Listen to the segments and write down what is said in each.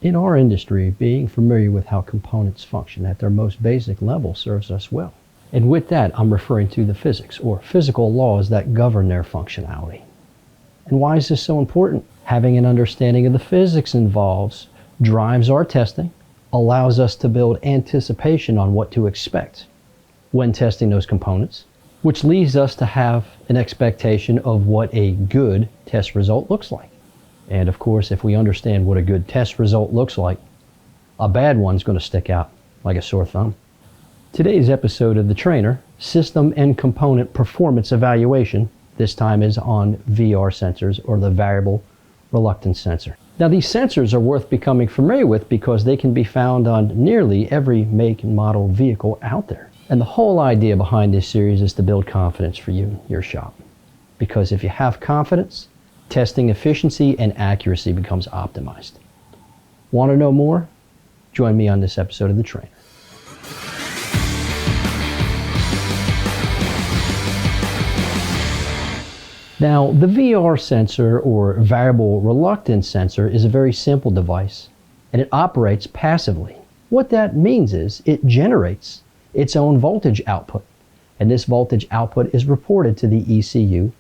In our industry, being familiar with how components function at their most basic level serves us well. And with that, I'm referring to the physics or physical laws that govern their functionality. And why is this so important? Having an understanding of the physics involved drives our testing, allows us to build anticipation on what to expect when testing those components, which leads us to have an expectation of what a good test result looks like. And of course, if we understand what a good test result looks like, a bad one's going to stick out like a sore thumb. Today's episode of The Trainer, System and Component Performance Evaluation, this time is on VR sensors, or the variable reluctance sensor. Now, these sensors are worth becoming familiar with because they can be found on nearly every make and model vehicle out there. And the whole idea behind this series is to build confidence for you and your shop. Because if you have confidence, testing efficiency and accuracy becomes optimized. Want to know more? Join me on this episode of The Trainer. Now, the VR sensor, or variable reluctance sensor, is a very simple device, and it operates passively. What that means is it generates its own voltage output, and this voltage output is reported to the ECU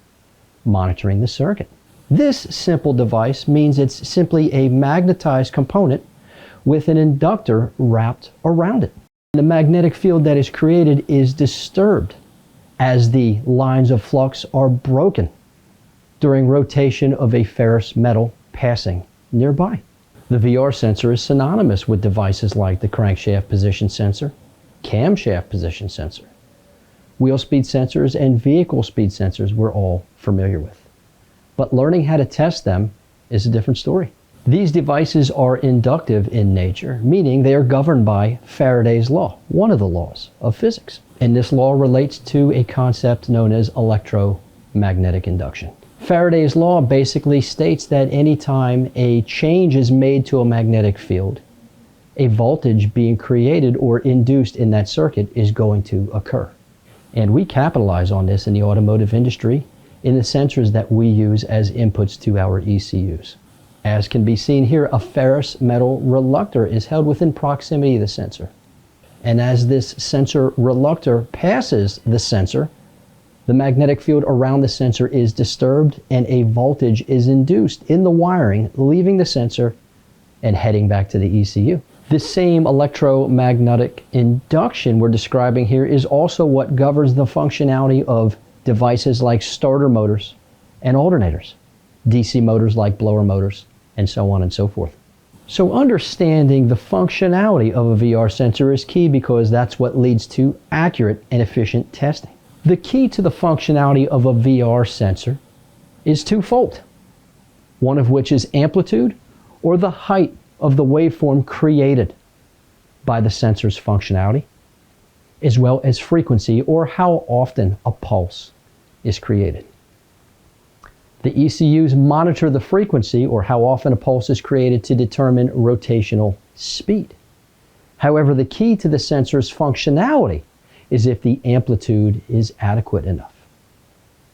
monitoring the circuit. This simple device means it's simply a magnetized component with an inductor wrapped around it. The magnetic field that is created is disturbed as the lines of flux are broken during rotation of a ferrous metal passing nearby. The VR sensor is synonymous with devices like the crankshaft position sensor, camshaft position sensor, wheel speed sensors, and vehicle speed sensors we're all familiar with. But learning how to test them is a different story. These devices are inductive in nature, meaning they are governed by Faraday's law, one of the laws of physics. And this law relates to a concept known as electromagnetic induction. Faraday's law basically states that anytime a change is made to a magnetic field, a voltage being created or induced in that circuit is going to occur. And we capitalize on this in the automotive industry in the sensors that we use as inputs to our ECUs. As can be seen here, a ferrous metal reluctor is held within proximity of the sensor. And as this sensor reluctor passes the sensor, the magnetic field around the sensor is disturbed and a voltage is induced in the wiring, leaving the sensor and heading back to the ECU. This same electromagnetic induction we're describing here is also what governs the functionality of devices like starter motors and alternators, DC motors like blower motors, and so on and so forth. So understanding the functionality of a VR sensor is key because that's what leads to accurate and efficient testing. The key to the functionality of a VR sensor is twofold, one of which is amplitude, or the height of the waveform created by the sensor's functionality, as well as frequency, or how often a pulse is created. The ECUs monitor the frequency, or how often a pulse is created, to determine rotational speed. However, the key to the sensor's functionality is if the amplitude is adequate enough.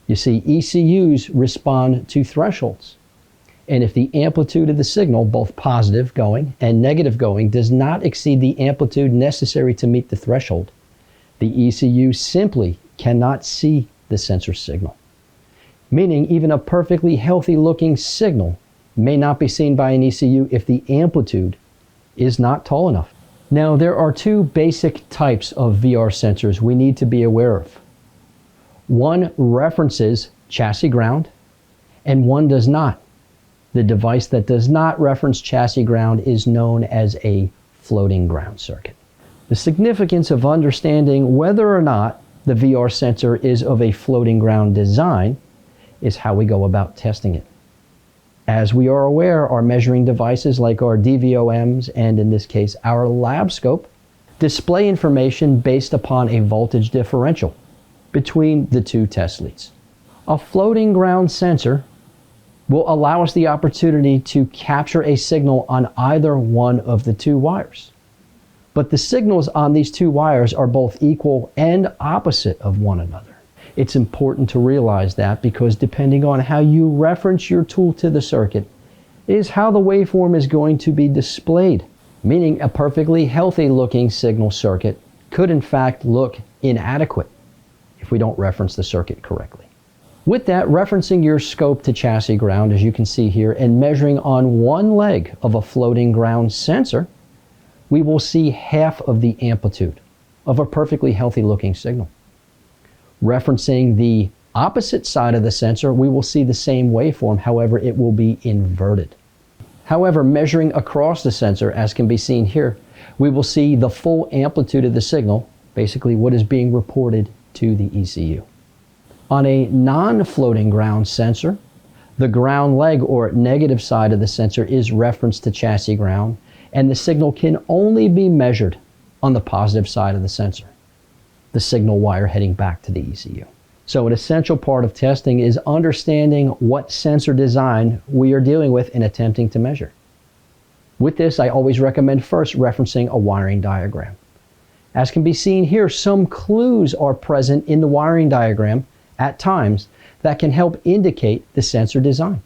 You see, ECUs respond to thresholds, and if the amplitude of the signal, both positive going and negative going, does not exceed the amplitude necessary to meet the threshold, the ECU simply cannot see the sensor signal. Meaning even a perfectly healthy looking signal may not be seen by an ECU if the amplitude is not tall enough. Now, there are two basic types of VR sensors we need to be aware of. One references chassis ground and one does not. The device that does not reference chassis ground is known as a floating ground circuit. The significance of understanding whether or not the VR sensor is of a floating ground design is how we go about testing it. As we are aware, our measuring devices like our DVOMs, and in this case our lab scope, display information based upon a voltage differential between the two test leads. A floating ground sensor will allow us the opportunity to capture a signal on either one of the two wires. But the signals on these two wires are both equal and opposite of one another. It's important to realize that because depending on how you reference your tool to the circuit, is how the waveform is going to be displayed, meaning a perfectly healthy looking signal circuit could in fact look inadequate if we don't reference the circuit correctly. With that, referencing your scope to chassis ground, as you can see here, and measuring on one leg of a floating ground sensor, we will see half of the amplitude of a perfectly healthy looking signal. Referencing the opposite side of the sensor, we will see the same waveform, however, it will be inverted. However, measuring across the sensor, as can be seen here, we will see the full amplitude of the signal, basically what is being reported to the ECU. On a non-floating ground sensor, the ground leg or negative side of the sensor is referenced to chassis ground, and the signal can only be measured on the positive side of the sensor, the signal wire heading back to the ECU. So an essential part of testing is understanding what sensor design we are dealing with and attempting to measure. With this, I always recommend first referencing a wiring diagram. As can be seen here, some clues are present in the wiring diagram at times that can help indicate the sensor design.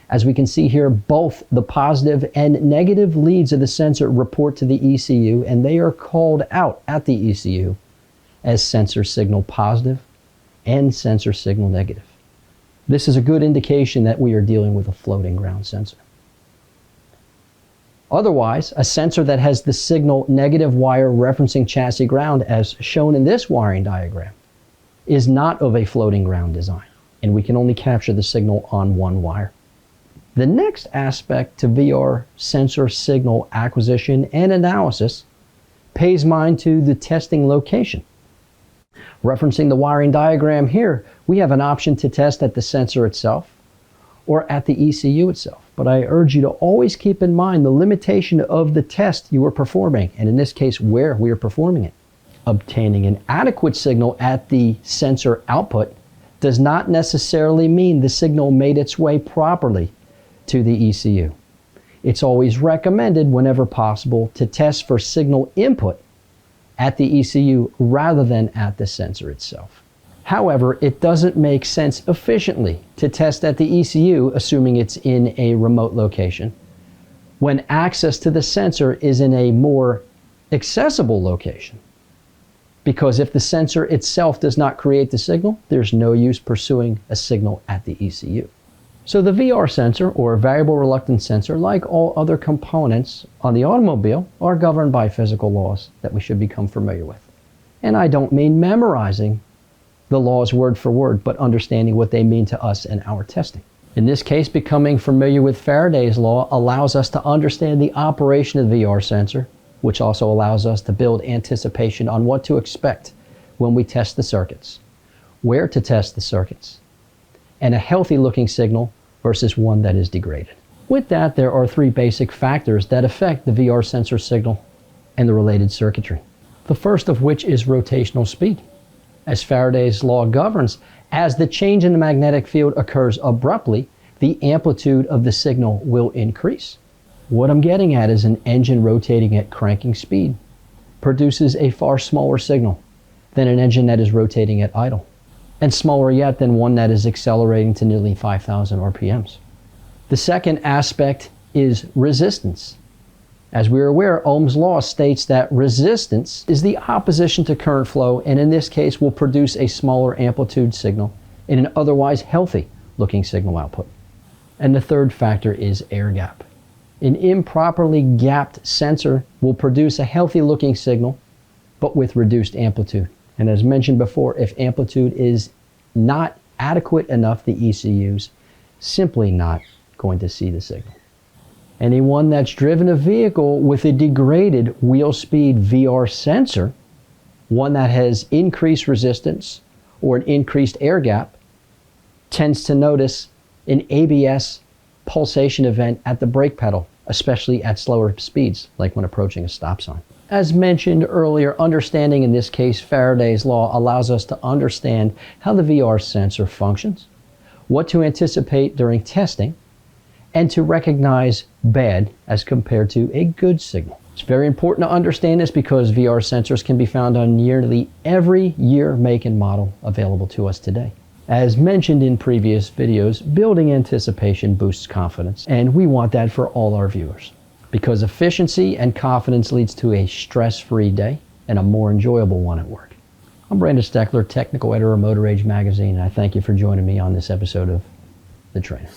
As we can see here, both the positive and negative leads of the sensor report to the ECU, and they are called out at the ECU as sensor signal positive and sensor signal negative. This is a good indication that we are dealing with a floating ground sensor. Otherwise, a sensor that has the signal negative wire referencing chassis ground, as shown in this wiring diagram, is not of a floating ground design, and we can only capture the signal on one wire. The next aspect to VR sensor signal acquisition and analysis pays mind to the testing location. Referencing the wiring diagram here, we have an option to test at the sensor itself or at the ECU itself. But I urge you to always keep in mind the limitation of the test you are performing, and in this case, where we are performing it. Obtaining an adequate signal at the sensor output does not necessarily mean the signal made its way properly to the ECU. It's always recommended, whenever possible, to test for signal input at the ECU rather than at the sensor itself. However, it doesn't make sense efficiently to test at the ECU, assuming it's in a remote location, when access to the sensor is in a more accessible location. Because if the sensor itself does not create the signal, there's no use pursuing a signal at the ECU. So the VR sensor, or variable reluctance sensor, like all other components on the automobile, are governed by physical laws that we should become familiar with. And I don't mean memorizing the laws word for word, but understanding what they mean to us in our testing. In this case, becoming familiar with Faraday's law allows us to understand the operation of the VR sensor, which also allows us to build anticipation on what to expect when we test the circuits, where to test the circuits, and a healthy looking signal versus one that is degraded. With that, there are three basic factors that affect the VR sensor signal and the related circuitry. The first of which is rotational speed. As Faraday's law governs, as the change in the magnetic field occurs abruptly, the amplitude of the signal will increase. What I'm getting at is an engine rotating at cranking speed produces a far smaller signal than an engine that is rotating at idle, and smaller yet than one that is accelerating to nearly 5,000 RPMs. The second aspect is resistance. As we are aware, Ohm's law states that resistance is the opposition to current flow, and in this case will produce a smaller amplitude signal in an otherwise healthy looking signal output. And the third factor is air gap. An improperly gapped sensor will produce a healthy looking signal, but with reduced amplitude. And as mentioned before, if amplitude is not adequate enough, the ECU's simply not going to see the signal. Anyone that's driven a vehicle with a degraded wheel speed VR sensor, one that has increased resistance or an increased air gap, tends to notice an ABS pulsation event at the brake pedal, especially at slower speeds, like when approaching a stop sign. As mentioned earlier, understanding in this case Faraday's law allows us to understand how the VR sensor functions, what to anticipate during testing, and to recognize bad as compared to a good signal. It's very important to understand this because VR sensors can be found on nearly every year, make, and model available to us today. As mentioned in previous videos, building anticipation boosts confidence, and we want that for all our viewers, because efficiency and confidence leads to a stress-free day and a more enjoyable one at work. I'm Brandon Steckler, technical editor of Motor Age magazine, and I thank you for joining me on this episode of The Trainer.